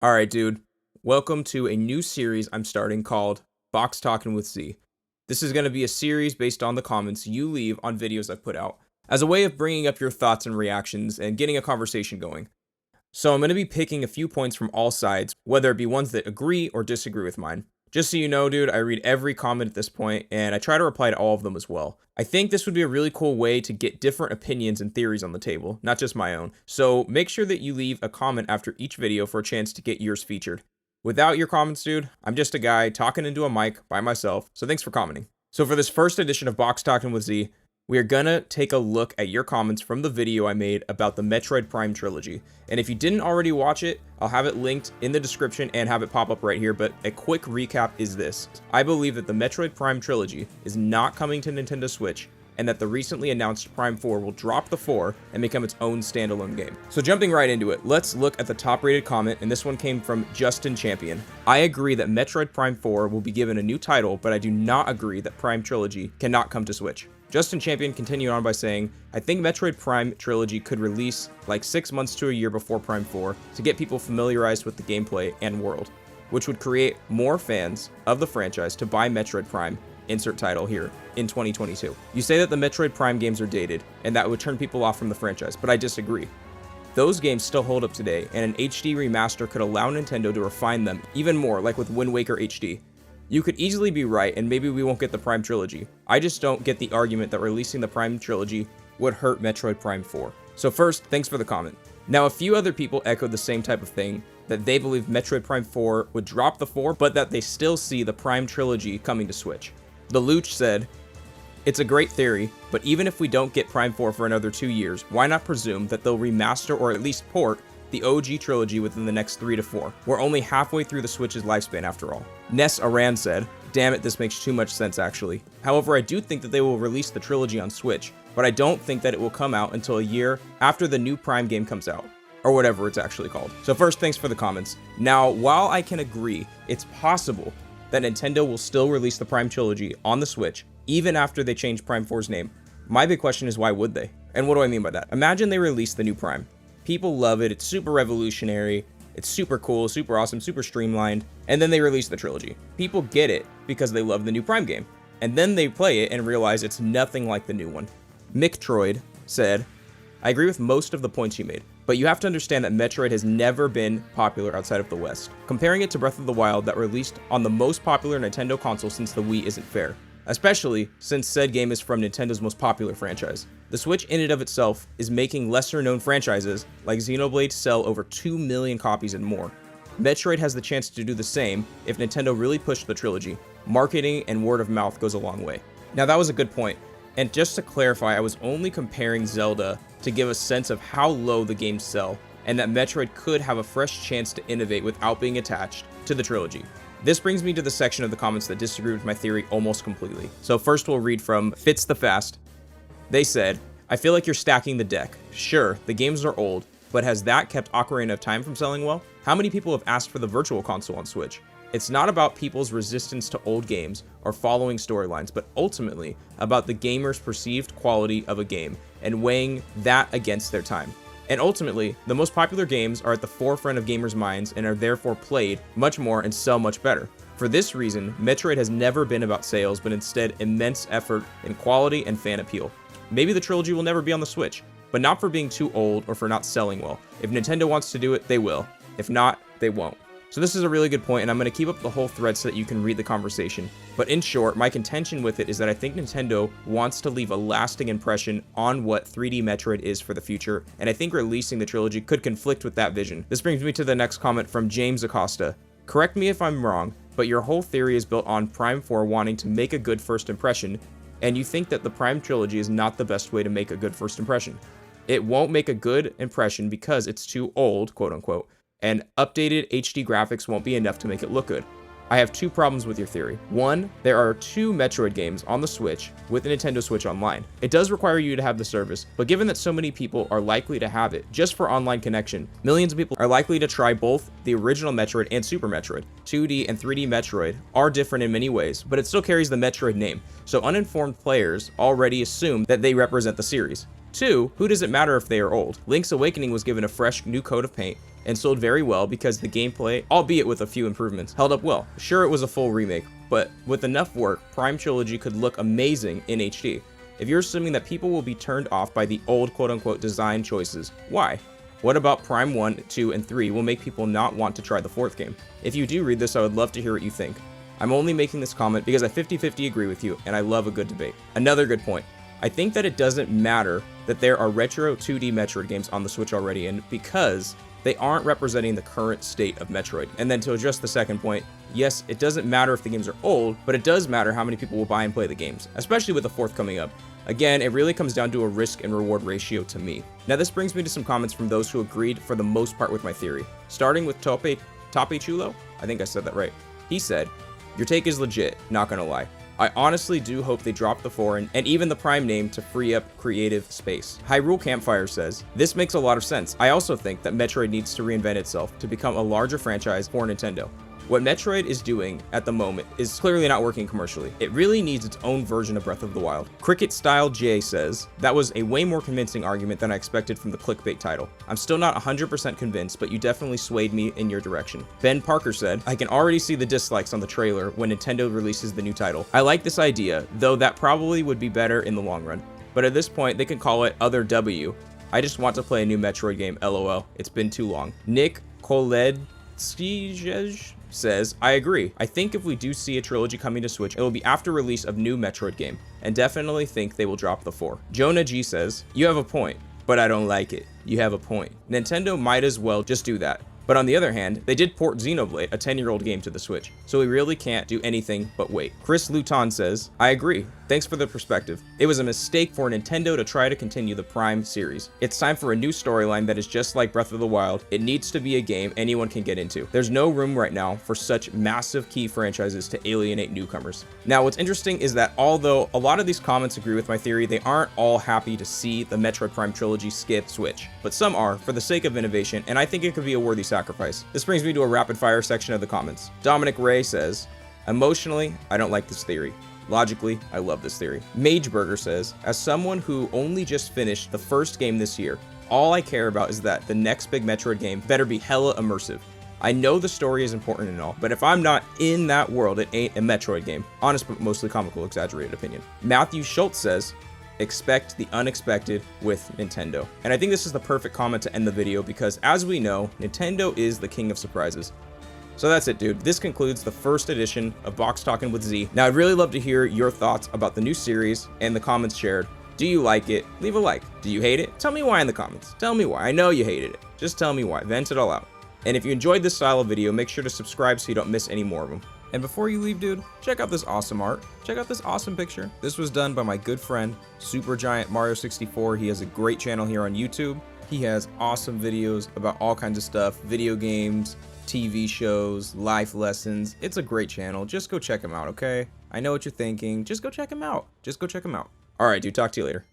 Alright, dude. Welcome to a new series I'm starting called Box Talkin with Z. This is going to be a series based on the comments you leave on videos I put out, as a way of bringing up your thoughts and reactions and getting a conversation going. So I'm going to be picking a few points from all sides, whether it be ones that agree or disagree with mine. Just so you know, dude, I read every comment at this point, and I try to reply to all of them as well. I think this would be a really cool way to get different opinions and theories on the table, not just my own. So make sure that you leave a comment after each video for a chance to get yours featured. Without your comments, dude, I'm just a guy talking into a mic by myself, so thanks for commenting. So for this first edition of Box Talkin with Z, we are gonna take a look at your comments from the video I made about the Metroid Prime Trilogy. And if you didn't already watch it, I'll have it linked in the description and have it pop up right here, but a quick recap is this. I believe that the Metroid Prime Trilogy is not coming to Nintendo Switch, and that the recently announced Prime 4 will drop the 4 and become its own standalone game. So jumping right into it, let's look at the top rated comment, and this one came from Justin Champion. I agree that Metroid Prime 4 will be given a new title, but I do not agree that Prime Trilogy cannot come to Switch. Justin Champion continued on by saying, I think Metroid Prime Trilogy could release like 6 months to a year before Prime 4 to get people familiarized with the gameplay and world, which would create more fans of the franchise to buy Metroid Prime, insert title here, in 2022. You say that the Metroid Prime games are dated, and that would turn people off from the franchise, but I disagree. Those games still hold up today, and an HD remaster could allow Nintendo to refine them even more, like with Wind Waker HD. You could easily be right, and maybe we won't get the Prime Trilogy. I just don't get the argument that releasing the Prime Trilogy would hurt Metroid Prime 4. So first, thanks for the comment. Now, a few other people echoed the same type of thing, that they believe Metroid Prime 4 would drop the 4, but that they still see the Prime Trilogy coming to Switch. The Luch said, it's a great theory, but even if we don't get Prime 4 for another 2 years, why not presume that they'll remaster or at least port the OG trilogy within the next 3 to 4. We're only halfway through the Switch's lifespan after all. Ness Aran said, damn it, this makes too much sense actually. However, I do think that they will release the trilogy on Switch, but I don't think that it will come out until a year after the new Prime game comes out, or whatever it's actually called. So first, thanks for the comments. Now, while I can agree, it's possible that Nintendo will still release the Prime trilogy on the Switch, even after they change Prime 4's name. My big question is, why would they? And what do I mean by that? Imagine they release the new Prime. People love it, it's super revolutionary, it's super cool, super awesome, super streamlined, and then they release the trilogy. People get it because they love the new Prime game, and then they play it and realize it's nothing like the new one. Metroid said, I agree with most of the points you made, but you have to understand that Metroid has never been popular outside of the West. Comparing it to Breath of the Wild that released on the most popular Nintendo console since the Wii isn't fair. Especially since said game is from Nintendo's most popular franchise. The Switch in and of itself is making lesser known franchises like Xenoblade sell over 2 million copies and more. Metroid has the chance to do the same if Nintendo really pushed the trilogy. Marketing and word of mouth goes a long way. Now that was a good point, and just to clarify, I was only comparing Zelda to give a sense of how low the games sell, and that Metroid could have a fresh chance to innovate without being attached to the trilogy. This brings me to the section of the comments that disagree with my theory almost completely. So first we'll read from Fitz the Fast. They said, I feel like you're stacking the deck. Sure, the games are old, but has that kept Ocarina of Time from selling well? How many people have asked for the Virtual Console on Switch? It's not about people's resistance to old games or following storylines, but ultimately about the gamer's perceived quality of a game and weighing that against their time. And ultimately, the most popular games are at the forefront of gamers' minds and are therefore played much more and sell much better. For this reason, Metroid has never been about sales, but instead immense effort in quality and fan appeal. Maybe the trilogy will never be on the Switch, but not for being too old or for not selling well. If Nintendo wants to do it, they will. If not, they won't. So this is a really good point, and I'm going to keep up the whole thread so that you can read the conversation. But in short, my contention with it is that I think Nintendo wants to leave a lasting impression on what 3D Metroid is for the future, and I think releasing the trilogy could conflict with that vision. This brings me to the next comment from James Acosta. Correct me if I'm wrong, but your whole theory is built on Prime 4 wanting to make a good first impression, and you think that the Prime trilogy is not the best way to make a good first impression. It won't make a good impression because it's too old, quote unquote, and updated HD graphics won't be enough to make it look good. I have 2 problems with your theory. 1, there are 2 Metroid games on the Switch with the Nintendo Switch Online. It does require you to have the service, but given that so many people are likely to have it just for online connection, millions of people are likely to try both the original Metroid and Super Metroid. 2D and 3D Metroid are different in many ways, but it still carries the Metroid name, so uninformed players already assume that they represent the series. 2, who does it matter if they are old? Link's Awakening was given a fresh new coat of paint, and sold very well because the gameplay, albeit with a few improvements, held up well. Sure, it was a full remake, but with enough work, Prime Trilogy could look amazing in HD. If you're assuming that people will be turned off by the old quote-unquote design choices, why? What about Prime 1, 2, and 3 will make people not want to try the 4th game? If you do read this, I would love to hear what you think. I'm only making this comment because I 50-50 agree with you, and I love a good debate. Another good point. I think that it doesn't matter that there are retro 2D Metroid games on the Switch already, and because they aren't representing the current state of Metroid. And then to address the second point, yes, it doesn't matter if the games are old, but it does matter how many people will buy and play the games, especially with the 4th coming up. Again, it really comes down to a risk and reward ratio to me. Now this brings me to some comments from those who agreed for the most part with my theory. Starting with Tope Chulo, I think I said that right. He said, "Your take is legit, not gonna lie. I honestly do hope they drop the 4 and even the Prime name to free up creative space." Hyrule Campfire says, "This makes a lot of sense. I also think that Metroid needs to reinvent itself to become a larger franchise for Nintendo. What Metroid is doing at the moment is clearly not working commercially. It really needs its own version of Breath of the Wild." Cricket Style J says, "That was a way more convincing argument than I expected from the clickbait title. I'm still not 100% convinced, but you definitely swayed me in your direction." Ben Parker said, "I can already see the dislikes on the trailer when Nintendo releases the new title. I like this idea, though that probably would be better in the long run. But at this point, they can call it Other W. I just want to play a new Metroid game, lol. It's been too long." Nick Koledskij says, "I agree. I think if we do see a trilogy coming to Switch, it will be after release of new Metroid game, and definitely think they will drop the 4. Jonah G says, "You have a point, but I don't like it." You have a point. Nintendo might as well just do that. But on the other hand, they did port Xenoblade, a 10-year-old game, to the Switch, so we really can't do anything but wait." Chris Luton says, "I agree. Thanks for the perspective. It was a mistake for Nintendo to try to continue the Prime series. It's time for a new storyline that is just like Breath of the Wild. It needs to be a game anyone can get into. There's no room right now for such massive key franchises to alienate newcomers." Now, what's interesting is that although a lot of these comments agree with my theory, they aren't all happy to see the Metroid Prime Trilogy skip Switch. But some are, for the sake of innovation, and I think it could be a worthy sacrifice. This brings me to a rapid fire section of the comments. Dominic Ray says, "Emotionally, I don't like this theory. Logically, I love this theory." Mageburger says, "As someone who only just finished the first game this year, all I care about is that the next big Metroid game better be hella immersive. I know the story is important and all, but if I'm not in that world, it ain't a Metroid game." Honest but mostly comical, exaggerated opinion. Matthew Schultz says, "Expect the unexpected with Nintendo." And I think this is the perfect comment to end the video because, as we know, Nintendo is the king of surprises. So that's it, dude. This concludes the first edition of Box Talkin with Z. Now, I'd really love to hear your thoughts about the new series and the comments shared. Do you like it? Leave a like. Do you hate it? Tell me why in the comments. Tell me why. I know you hated it. Just tell me why. Vent it all out. And if you enjoyed this style of video, make sure to subscribe so you don't miss any more of them. And before you leave, dude, check out this awesome art. Check out this awesome picture. This was done by my good friend, Supergiant Mario 64. He has a great channel here on YouTube. He has awesome videos about all kinds of stuff, video games, TV shows, life lessons. It's a great channel. Just go check him out, okay? I know what you're thinking. Just go check him out. Just go check him out. All right, dude, talk to you later.